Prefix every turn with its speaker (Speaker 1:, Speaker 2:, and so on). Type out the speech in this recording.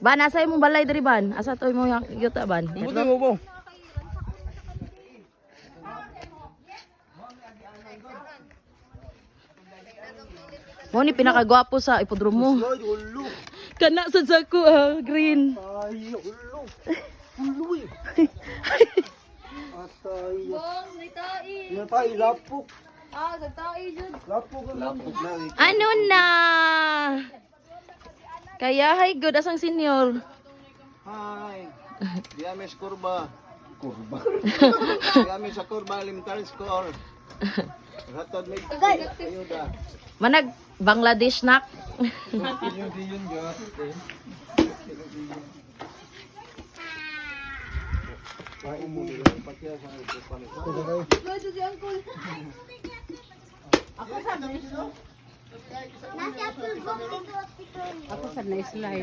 Speaker 1: Ban, asa imong balay diri ban? Asa to imong yuta ban?
Speaker 2: Buti mo po.
Speaker 1: Mo ni pinakagwapo sa ipodromo.
Speaker 2: Ay, ulo.
Speaker 1: Kana sa sako green.
Speaker 2: Ay, ulo. Ulo eh. Atay.
Speaker 3: Bong, may tai.
Speaker 2: Yan tayo, lapok.
Speaker 3: Ah, sa tai jud.
Speaker 2: Lapok na.
Speaker 1: Ano na? Kaya hi good asang senior.
Speaker 4: Hi. Diamis kurba.
Speaker 2: Kurba.
Speaker 4: Diamis sa kurba elementary school. Ratod may ayuda.
Speaker 1: Manag Bangladesh nak.
Speaker 3: Nasa apple box ito. Ako sa na slide.